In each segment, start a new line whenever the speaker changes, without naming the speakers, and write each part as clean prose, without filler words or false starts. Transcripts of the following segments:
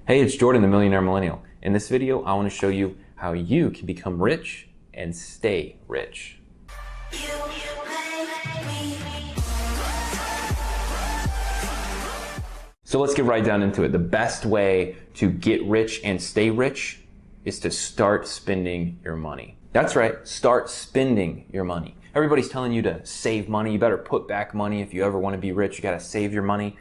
Hey, it's Jordan, the Millionaire Millennial. In this video, I want to show you how you can become rich and stay rich. So let's get right down into it. The best way to get rich and stay rich is to start spending your money. That's right, start spending your money. Everybody's telling you to save money. You better put back money. If you ever want to be rich, you got to save your money.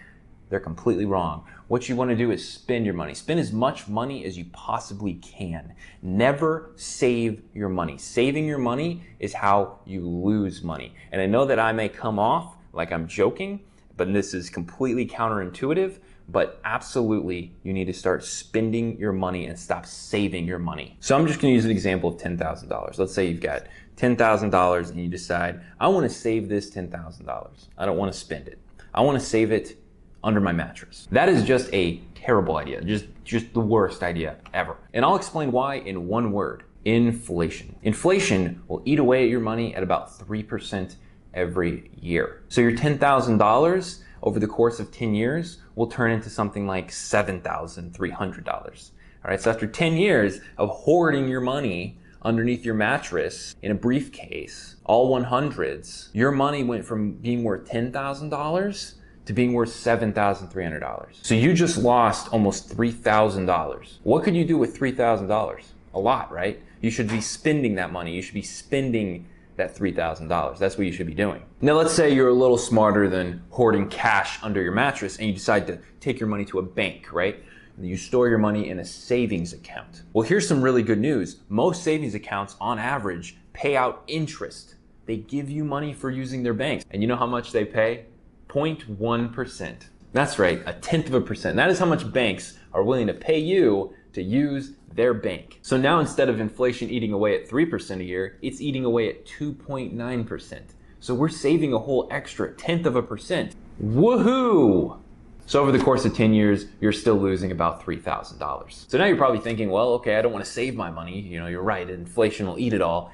They're completely wrong. What you want to do is spend your money. Spend as much money as you possibly can. Never save your money. Saving your money is how you lose money. And I know that I may come off like I'm joking, but this is completely counterintuitive. But absolutely, you need to start spending your money and stop saving your money. So I'm just going to use an example of $10,000. Let's say you've got $10,000 and you decide, I want to save this $10,000. I don't want to spend it. I want to save it under my mattress. That is just a terrible idea, just the worst idea ever. And I'll explain why in one word: inflation. Inflation will eat away at your money at about 3% every year. So your $10,000 over the course of 10 years will turn into something like $7,300. All right, so after 10 years of hoarding your money underneath your mattress in a briefcase, all 100s, your money went from being worth $10,000 to being worth $7,300. So you just lost almost $3,000. What could you do with $3,000? A lot, right? You should be spending that money. You should be spending that $3,000. That's what you should be doing. Now let's say you're a little smarter than hoarding cash under your mattress and you decide to take your money to a bank, right? And you store your money in a savings account. Well, here's some really good news. Most savings accounts on average pay out interest. They give you money for using their banks. And you know how much they pay? 0.1%. That's right, 0.1%. That is how much banks are willing to pay you to use their bank. So now instead of inflation eating away at 3% a year, it's eating away at 2.9%. So we're saving a whole extra 0.1%. Woohoo! So over the course of 10 years, you're still losing about $3,000. So now you're probably thinking, well, okay, I don't want to save my money. You know, you're right, inflation will eat it all.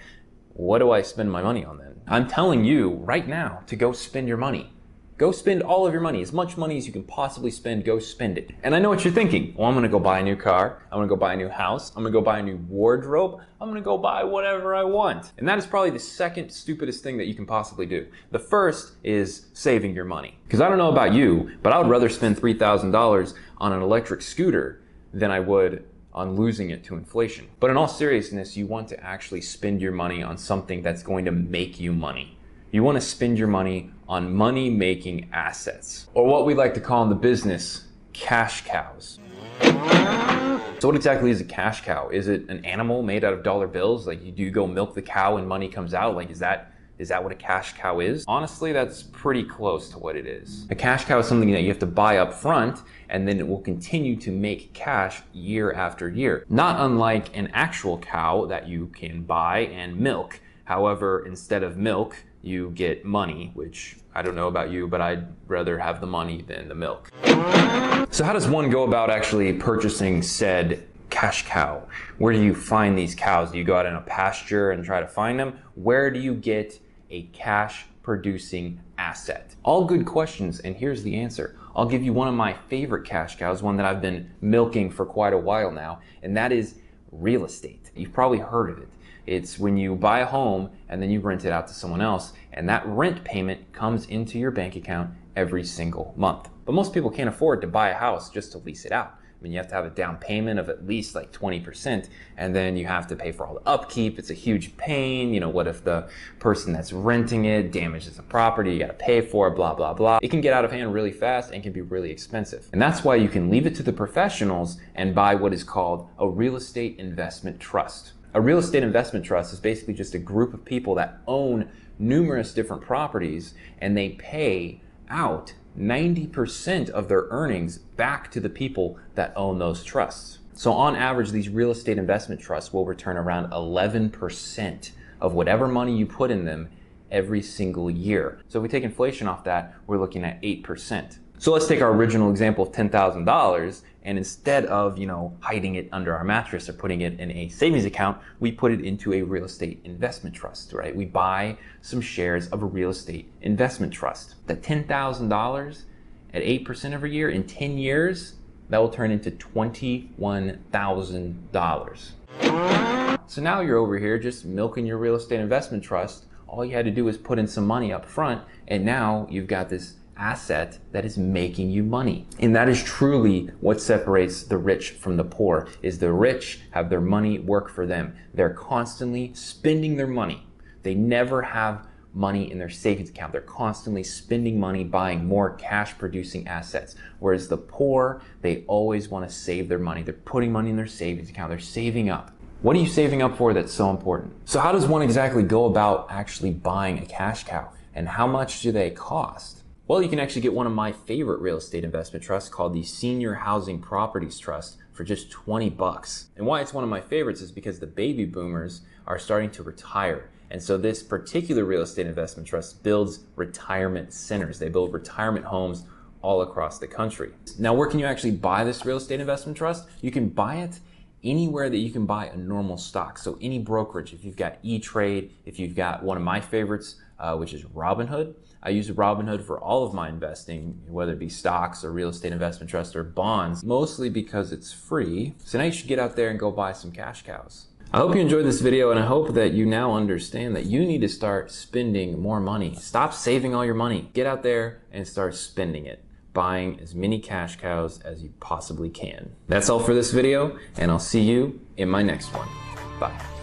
What do I spend my money on then? I'm telling you right now to go spend your money. Go spend all of your money. As much money as you can possibly spend, go spend it. And I know what you're thinking. Well, I'm going to go buy a new car. I'm going to go buy a new house. I'm going to go buy a new wardrobe. I'm going to go buy whatever I want. And that is probably the second stupidest thing that you can possibly do. The first is saving your money. Because I don't know about you, but I would rather spend $3,000 on an electric scooter than I would on losing it to inflation. But in all seriousness, you want to actually spend your money on something that's going to make you money. You want to spend your money on money-making assets, or what we like to call in the business, cash cows. So what exactly is a cash cow? Is it an animal made out of dollar bills? Like you do go milk the cow and money comes out? Like is that what a cash cow is? Honestly, that's pretty close to what it is. A cash cow is something that you have to buy up front and then it will continue to make cash year after year. Not unlike an actual cow that you can buy and milk. However, instead of milk, you get money, which I don't know about you, but I'd rather have the money than the milk. So how does one go about actually purchasing said cash cow? Where do you find these cows? Do you go out in a pasture and try to find them? Where do you get a cash producing asset? All good questions, and here's the answer. I'll give you one of my favorite cash cows, one that I've been milking for quite a while now, and that is real estate. You've probably heard of it. It's when you buy a home and then you rent it out to someone else, and that rent payment comes into your bank account every single month. But most people can't afford to buy a house just to lease it out. I mean, you have to have a down payment of at least like 20%, and then you have to pay for all the upkeep. It's a huge pain. You know, what if the person that's renting it damages the property? You got to pay for it, blah, blah, blah. It can get out of hand really fast and can be really expensive. And that's why you can leave it to the professionals and buy what is called a real estate investment trust. A real estate investment trust is basically just a group of people that own numerous different properties, and they pay out 90% of their earnings back to the people that own those trusts. So on average, these real estate investment trusts will return around 11% of whatever money you put in them every single year. So if we take inflation off that, we're looking at 8%. So let's take our original example of $10,000, and instead of, hiding it under our mattress or putting it in a savings account, we put it into a real estate investment trust, right? We buy some shares of a real estate investment trust. That $10,000 at 8% every year in 10 years That will turn into $21,000. So now you're over here just milking your real estate investment trust. All you had to do was put in some money up front, and now you've got this asset that is making you money. And that is truly what separates the rich from the poor, is the rich have their money work for them. They're constantly spending their money. They never have money in their savings account. They're constantly spending money buying more cash producing assets. Whereas the poor, they always want to save their money. They're putting money in their savings account. They're saving up. What are you saving up for that's so important? So how does one exactly go about actually buying a cash cow? And how much do they cost? Well, you can actually get one of my favorite real estate investment trusts called the Senior Housing Properties Trust for just 20 bucks. And why it's one of my favorites is because the baby boomers are starting to retire. And so this particular real estate investment trust builds retirement centers. They build retirement homes all across the country. Now, where can you actually buy this real estate investment trust? You can buy it anywhere that you can buy a normal stock. So any brokerage, if you've got E-Trade, if you've got one of my favorites, which is Robinhood. I use Robinhood for all of my investing, whether it be stocks or real estate investment trust or bonds, mostly because it's free. So now you should get out there and go buy some cash cows. I hope you enjoyed this video, and I hope that you now understand that you need to start spending more money. Stop saving all your money. Get out there and start spending it, buying as many cash cows as you possibly can. That's all for this video, and I'll see you in my next one. Bye.